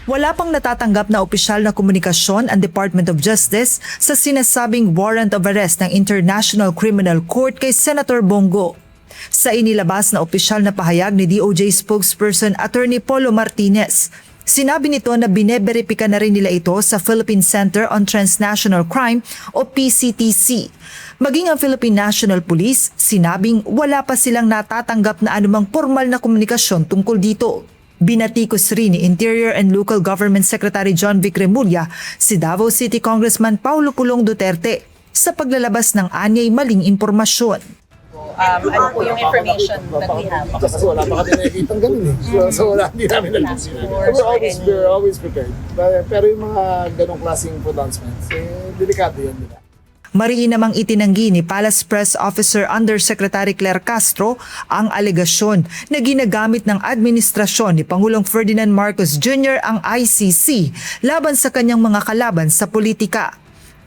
Wala pang natatanggap na opisyal na komunikasyon ang Department of Justice sa sinasabing warrant of arrest ng International Criminal Court kay Senator Bongo. Sa inilabas na opisyal na pahayag ni DOJ spokesperson Attorney Polo Martinez, sinabi nito na bineberipika na rin nila ito sa Philippine Center on Transnational Crime o PCTC. Maging ang Philippine National Police, sinabing wala pa silang natatanggap na anumang formal na komunikasyon tungkol dito. Binatikos rin ni Interior and Local Government Secretary John Vic Remulla si Davao City Congressman Paulo Pulong Duterte sa paglalabas ng anyay maling impormasyon. Ano po yung information that we have? Kasi wala pa kami nakikitang ganun eh. So wala, hindi namin alam. We're always prepared. Pero yung mga ganong klaseng pronouncements, delikado yan nila. Mariin namang itinanggi ni Palace Press Officer Undersecretary Claire Castro ang alegasyon na ginagamit ng administrasyon ni Pangulong Ferdinand Marcos Jr. ang ICC laban sa kanyang mga kalaban sa politika.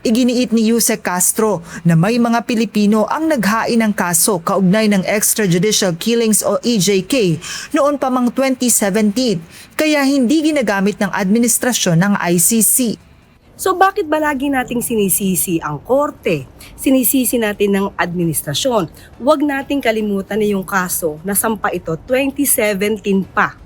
Iginiit ni Yusek Castro na may mga Pilipino ang naghain ng kaso kaugnay ng extrajudicial killings o EJK noon pa mang 2017, kaya hindi ginagamit ng administrasyon ng ICC. So bakit ba lagi nating sinisisi ang korte? Sinisisi natin ng administrasyon. Huwag nating kalimutan na yung kaso na sampa ito 2017 pa.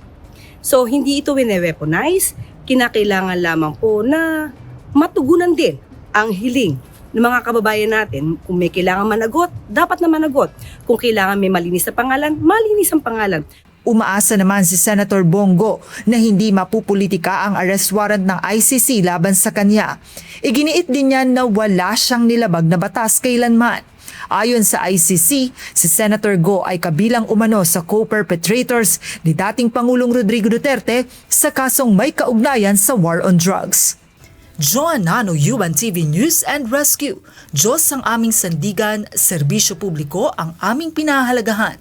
So hindi ito wine-weaponize, kinakailangan lamang po na matugunan din ang hiling ng mga kababayan natin. Kung may kailangan managot, dapat na managot. Kung kailangan may malinis na pangalan, malinis ang pangalan. Umaasa naman si Senator Bongo na hindi mapupolitika ang arrest warrant ng ICC laban sa kanya. Iginiit din niya na wala siyang nilabag na batas kailanman. Ayon sa ICC, si Senator Go ay kabilang umano sa co-perpetrators ni dating Pangulong Rodrigo Duterte sa kasong may kaugnayan sa war on drugs. Joan Nano, UNTV News and Rescue. Diyos ang aming sandigan, serbisyo publiko ang aming pinahahalagahan.